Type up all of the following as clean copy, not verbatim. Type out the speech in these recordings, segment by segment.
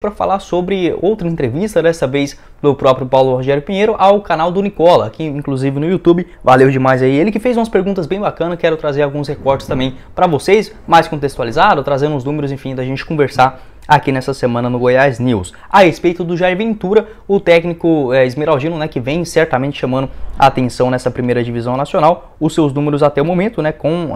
para falar sobre outra entrevista, dessa vez do próprio Paulo Rogério Pinheiro ao canal do Nicola, aqui inclusive no YouTube. Valeu demais aí, ele que fez umas perguntas bem bacanas. Quero trazer alguns recortes também para vocês, mais contextualizado, trazendo uns números, enfim, da gente conversar aqui nessa semana no Goiás News. A respeito do Jair Ventura, o técnico esmeraldino, né, que vem certamente chamando a atenção nessa primeira divisão nacional. Os seus números até o momento, né, com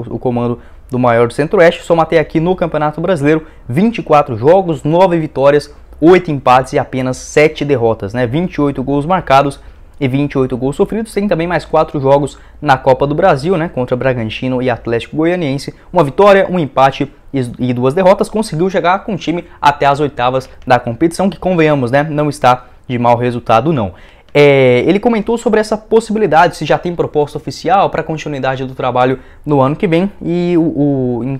o comando do maior do Centro-Oeste, soma até aqui no Campeonato Brasileiro 24 jogos, 9 vitórias, 8 empates e apenas 7 derrotas, né? 28 gols marcados e 28 gols sofridos. Tem também mais 4 jogos na Copa do Brasil, né, contra Bragantino e Atlético Goianiense. Uma vitória, um empate e 2 derrotas. Conseguiu chegar com o time até as oitavas da competição, que, convenhamos, né, não está de mau resultado não. Ele comentou sobre essa possibilidade, se já tem proposta oficial para a continuidade do trabalho no ano que vem, e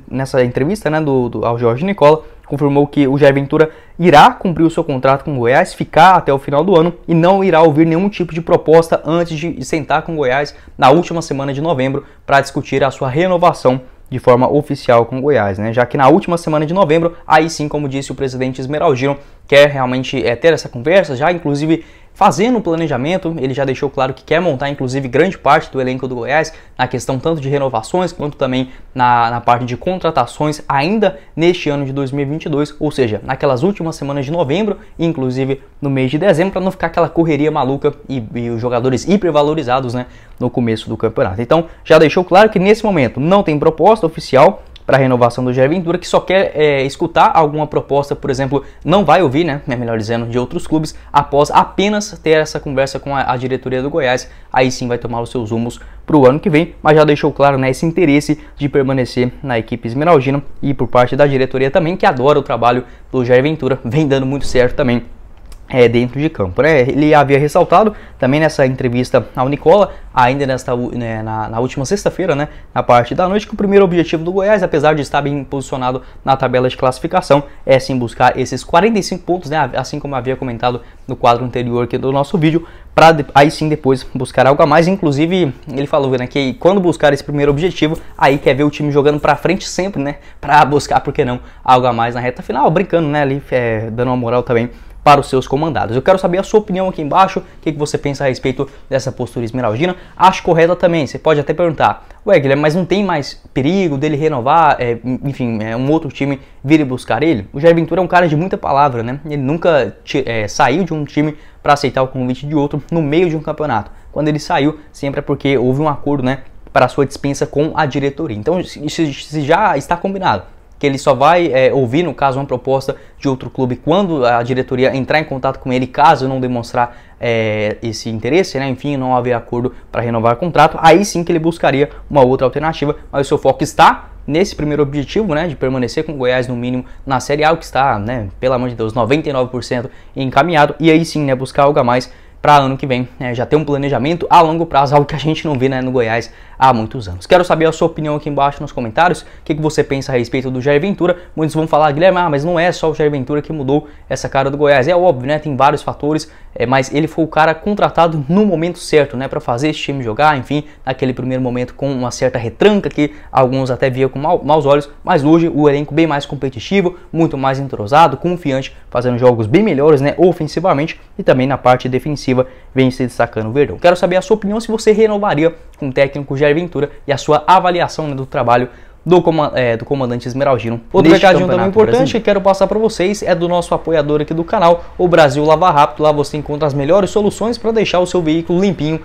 nessa entrevista, né, ao Jorge Nicola, confirmou que o Jair Ventura irá cumprir o seu contrato com o Goiás, ficar até o final do ano e não irá ouvir nenhum tipo de proposta antes de sentar com o Goiás na última semana de novembro para discutir a sua renovação de forma oficial com o Goiás, né? Já que na última semana de novembro, aí sim, como disse o presidente esmeraldino, quer realmente ter essa conversa, já inclusive fazendo o planejamento. Ele já deixou claro que quer montar inclusive grande parte do elenco do Goiás na questão tanto de renovações quanto também na parte de contratações ainda neste ano de 2022, ou seja, naquelas últimas semanas de novembro, inclusive no mês de dezembro, para não ficar aquela correria maluca e os jogadores hipervalorizados, né, no começo do campeonato. Então já deixou claro que nesse momento não tem proposta oficial para a renovação do Jair Ventura, que só quer escutar alguma proposta, por exemplo, não vai ouvir, né, melhor dizendo, de outros clubes, após apenas ter essa conversa com a diretoria do Goiás. Aí sim vai tomar os seus rumos para o ano que vem, mas já deixou claro, né, esse interesse de permanecer na equipe esmeraldina, e por parte da diretoria também, que adora o trabalho do Jair Ventura, vem dando muito certo também dentro de campo, né? Ele havia ressaltado também nessa entrevista ao Nicola, ainda na última sexta-feira, né, na parte da noite, que o primeiro objetivo do Goiás, apesar de estar bem posicionado na tabela de classificação, é sim buscar esses 45 pontos, né, assim como havia comentado no quadro anterior aqui do nosso vídeo, para aí sim depois buscar algo a mais. Inclusive ele falou, né, que quando buscar esse primeiro objetivo, aí quer ver o time jogando para frente sempre, né, para buscar, por que não, algo a mais na reta final, brincando, né, ali dando uma moral também para os seus comandados. Eu quero saber a sua opinião aqui embaixo, o que você pensa a respeito dessa postura esmeraldina. Acho correta também. Você pode até perguntar, ué, Guilherme, mas não tem mais perigo dele renovar, enfim, um outro time vir e buscar ele? O Jair Ventura é um cara de muita palavra, né? Ele nunca saiu de um time para aceitar o convite de outro no meio de um campeonato. Quando ele saiu, sempre é porque houve um acordo, né, para a sua dispensa com a diretoria. Então, se já está combinado que ele só vai ouvir, no caso, uma proposta de outro clube quando a diretoria entrar em contato com ele, caso não demonstrar esse interesse, né, enfim, não haver acordo para renovar o contrato, aí sim que ele buscaria uma outra alternativa, mas o seu foco está nesse primeiro objetivo, né, de permanecer com o Goiás no mínimo na Série A, o que está, né, pelo amor de Deus, 99% encaminhado, e aí sim, né, buscar algo a mais para ano que vem, já ter um planejamento a longo prazo, algo que a gente não vê, né, no Goiás há muitos anos. Quero saber a sua opinião aqui embaixo nos comentários, o que você pensa a respeito do Jair Ventura. Muitos vão falar, Guilherme, mas não é só o Jair Ventura que mudou essa cara do Goiás. É óbvio, né, tem vários fatores, mas ele foi o cara contratado no momento certo, né, para fazer esse time jogar, enfim, naquele primeiro momento com uma certa retranca que alguns até viam com maus olhos, mas hoje o elenco bem mais competitivo, muito mais entrosado, confiante, fazendo jogos bem melhores, né, ofensivamente, e também na parte defensiva vem se destacando o Verdão. Quero saber a sua opinião, se você renovaria com o técnico Jair Ventura, e a sua avaliação, né, do trabalho do comandante esmeraldino. Outro recadinho também importante que quero passar para vocês é do nosso apoiador aqui do canal, o Brasil Lava Rápido. Lá você encontra as melhores soluções para deixar o seu veículo limpinho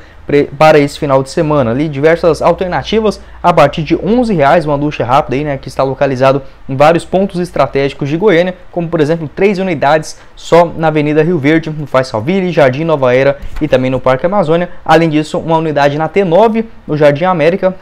para esse final de semana. Ali diversas alternativas a partir de R$11, uma ducha rápida aí, né, que está localizado em vários pontos estratégicos de Goiânia, como por exemplo 3 unidades só na Avenida Rio Verde, no Faisal-Ville, Jardim Nova Era e também no Parque Amazônia. Além disso, uma unidade na T9 no Jardim América,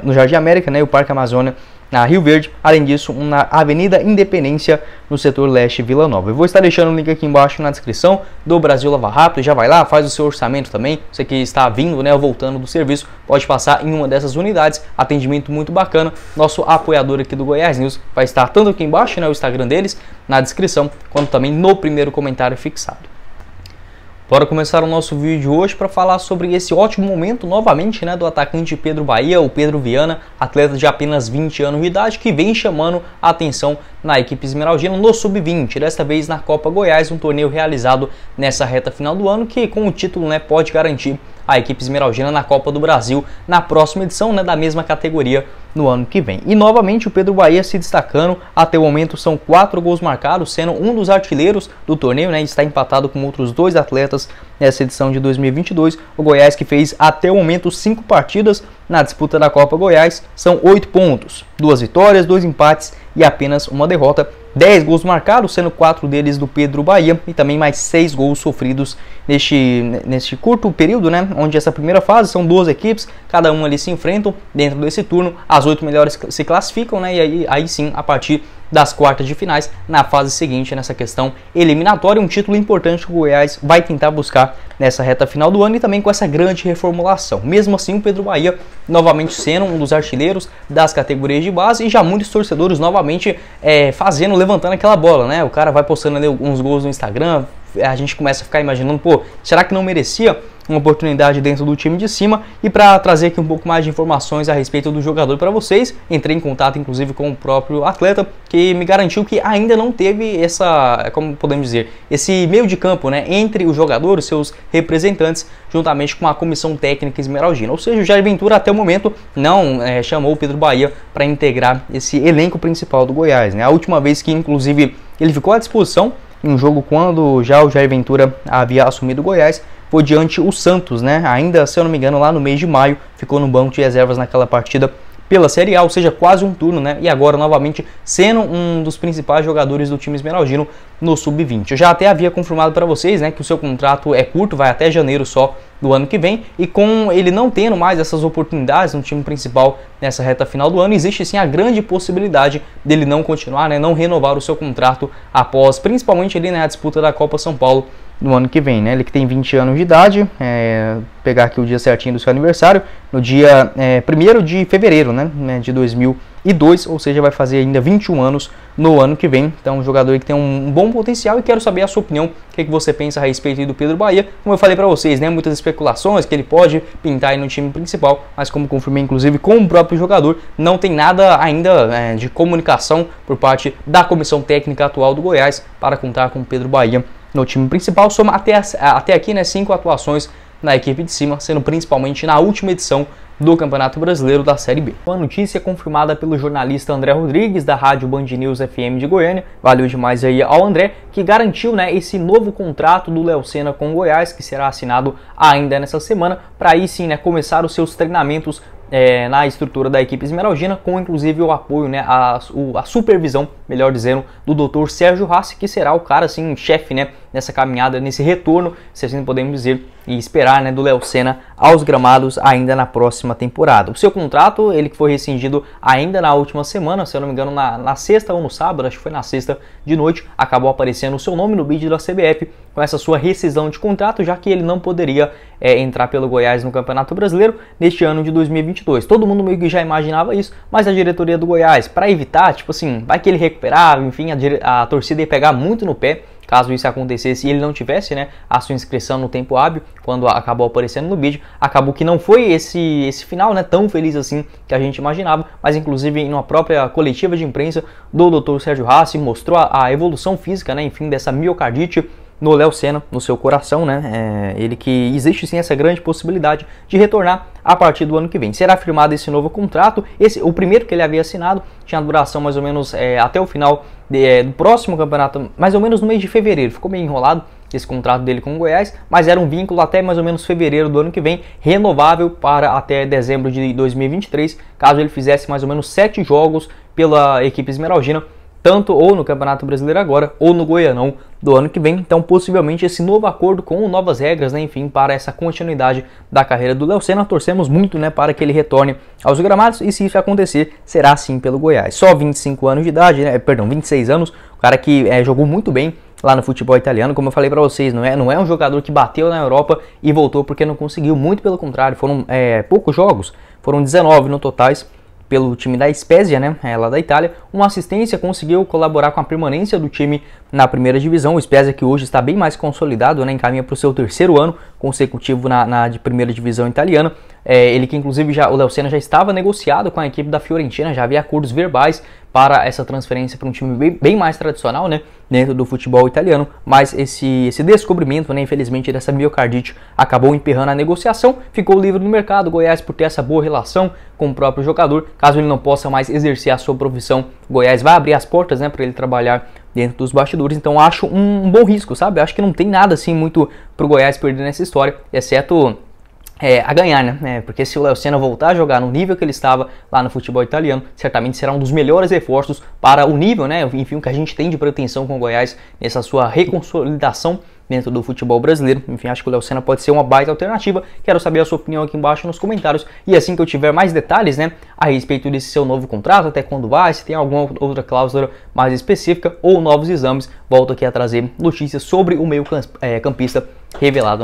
no Jardim América, né, e o Parque Amazônia na Rio Verde. Além disso, na Avenida Independência, no setor leste, Vila Nova. Eu vou estar deixando o link aqui embaixo na descrição do Brasil Lava Rápido. Já vai lá, faz o seu orçamento também. Você que está vindo, né, ou voltando do serviço, pode passar em uma dessas unidades. Atendimento muito bacana. Nosso apoiador aqui do Goiás News vai estar tanto aqui embaixo, né, o Instagram deles, na descrição, quanto também no primeiro comentário fixado. Bora começar o nosso vídeo de hoje para falar sobre esse ótimo momento, novamente, né, do atacante Pedro Bahia, o Pedro Viana, atleta de apenas 20 anos de idade, que vem chamando a atenção na equipe esmeraldina no Sub-20, desta vez na Copa Goiás, um torneio realizado nessa reta final do ano, que com o título, né, pode garantir a equipe esmeraldina na Copa do Brasil na próxima edição, né, da mesma categoria no ano que vem. E novamente o Pedro Bahia se destacando, até o momento são 4 gols marcados, sendo um dos artilheiros do torneio, né, está empatado com outros 2 atletas nessa edição de 2022. O Goiás, que fez até o momento 5 partidas na disputa da Copa Goiás, são 8 pontos, 2 vitórias, 2 empates e apenas uma derrota. 10 gols marcados, sendo 4 deles do Pedro Bahia e também mais 6 gols sofridos neste curto período, né? Onde essa primeira fase são 12 equipes, cada uma ali se enfrentam dentro desse turno, as 8 melhores se classificam, né? E aí sim, a partir das quartas de finais, na fase seguinte, nessa questão eliminatória, um título importante que o Goiás vai tentar buscar nessa reta final do ano e também com essa grande reformulação. Mesmo assim, o Pedro Bahia novamente sendo um dos artilheiros das categorias de base e já muitos torcedores novamente levantando aquela bola, né? O cara vai postando ali alguns gols no Instagram, a gente começa a ficar imaginando, pô, será que não merecia uma oportunidade dentro do time de cima? E para trazer aqui um pouco mais de informações a respeito do jogador para vocês, entrei em contato inclusive com o próprio atleta, que me garantiu que ainda não teve como podemos dizer, esse meio de campo, né, entre o jogador e seus representantes, juntamente com a comissão técnica esmeraldina. Ou seja, o Jair Ventura até o momento não chamou o Pedro Bahia para integrar esse elenco principal do Goiás, né? A última vez que inclusive ele ficou à disposição em um jogo quando já o Jair Ventura havia assumido o Goiás, foi diante o Santos, né? Ainda, se eu não me engano, lá no mês de maio, ficou no banco de reservas naquela partida pela Série A, ou seja, quase um turno, né? E agora, novamente, sendo um dos principais jogadores do time esmeraldino no Sub-20. Eu já até havia confirmado para vocês, né, que o seu contrato é curto, vai até janeiro só do ano que vem, e com ele não tendo mais essas oportunidades no time principal nessa reta final do ano, existe sim a grande possibilidade dele não continuar, né, não renovar o seu contrato após, principalmente ali, né, a disputa da Copa São Paulo no ano que vem, né? Ele que tem 20 anos de idade, pegar aqui o dia certinho do seu aniversário, no dia 1º de fevereiro, né, de 2002, ou seja, vai fazer ainda 21 anos no ano que vem. Então, um jogador que tem um bom potencial, e quero saber a sua opinião, o que você pensa a respeito do Pedro Bahia. Como eu falei para vocês, né, muitas especulações que ele pode pintar aí no time principal, mas como confirmei inclusive com o próprio jogador, não tem nada ainda de comunicação por parte da comissão técnica atual do Goiás para contar com o Pedro Bahia no time principal. Soma até aqui, né, 5 atuações na equipe de cima, sendo principalmente na última edição do Campeonato Brasileiro da Série B. Uma notícia confirmada pelo jornalista André Rodrigues, da Rádio Band News FM de Goiânia, valeu demais aí ao André, que garantiu, né, esse novo contrato do Léo Senna com o Goiás, que será assinado ainda nessa semana, para aí sim, né, começar os seus treinamentos na estrutura da equipe esmeraldina, com inclusive o apoio, né, a supervisão, melhor dizendo, do Dr. Sérgio Rassi, que será o cara, assim, chefe, né, nessa caminhada, nesse retorno, se assim podemos dizer, e esperar, né, do Léo Senna aos gramados ainda na próxima temporada. O seu contrato, ele que foi rescindido ainda na última semana, se eu não me engano, na sexta ou no sábado, acho que foi na sexta de noite, acabou aparecendo o seu nome no bid da CBF com essa sua rescisão de contrato, já que ele não poderia entrar pelo Goiás no Campeonato Brasileiro neste ano de 2022. Todo mundo meio que já imaginava isso, mas a diretoria do Goiás, para evitar, tipo assim, vai que ele recuperar, enfim, a torcida ia pegar muito no pé caso isso acontecesse e ele não tivesse, né, a sua inscrição no tempo hábil, quando acabou aparecendo no vídeo. Acabou que não foi esse final, né, tão feliz assim que a gente imaginava, mas inclusive em uma própria coletiva de imprensa do Dr. Sérgio Rassi mostrou a evolução física, né, enfim, dessa miocardite no Léo Senna, no seu coração, né? Ele que existe sim essa grande possibilidade de retornar a partir do ano que vem. Será firmado esse novo contrato, o primeiro que ele havia assinado, tinha duração mais ou menos até o final do próximo campeonato, mais ou menos no mês de fevereiro. Ficou meio enrolado esse contrato dele com o Goiás, mas era um vínculo até mais ou menos fevereiro do ano que vem, renovável para até dezembro de 2023, caso ele fizesse mais ou menos 7 jogos pela equipe esmeraldina, tanto ou no Campeonato Brasileiro agora, ou no Goianão do ano que vem. Então, possivelmente, esse novo acordo com novas regras, né, enfim, para essa continuidade da carreira do Léo Senna. Torcemos muito, né, para que ele retorne aos gramados, e se isso acontecer, será sim pelo Goiás. Só 25 anos de idade, né, 26 anos, o cara que jogou muito bem lá no futebol italiano, como eu falei para vocês, não é um jogador que bateu na Europa e voltou porque não conseguiu, muito pelo contrário, foram poucos jogos, foram 19 no totais, pelo time da Spezia, né, lá da Itália, uma assistência, conseguiu colaborar com a permanência do time na primeira divisão. O Spezia, que hoje está bem mais consolidado, né, encaminha para o seu terceiro ano consecutivo na primeira divisão italiana. Ele que inclusive o Léo Senna já estava negociado com a equipe da Fiorentina, já havia acordos verbais para essa transferência para um time bem mais tradicional, né, dentro do futebol italiano, mas esse descobrimento, né, infelizmente, dessa miocardite acabou emperrando a negociação, ficou livre no mercado. O Goiás, por ter essa boa relação com o próprio jogador, caso ele não possa mais exercer a sua profissão, o Goiás vai abrir as portas, né, para ele trabalhar dentro dos bastidores. Então acho um bom risco, sabe? Acho que não tem nada assim muito pro Goiás perder nessa história, exceto a ganhar, né? Porque se o Léo Senna voltar a jogar no nível que ele estava lá no futebol italiano, certamente será um dos melhores reforços para o nível, né? Enfim, o que a gente tem de pretensão com o Goiás nessa sua reconsolidação dentro do futebol brasileiro. Enfim, acho que o Léo Senna pode ser uma baita alternativa. Quero saber a sua opinião aqui embaixo nos comentários. E assim que eu tiver mais detalhes, né, a respeito desse seu novo contrato, até quando vai, se tem alguma outra cláusula mais específica ou novos exames, volto aqui a trazer notícias sobre o meio campista revelado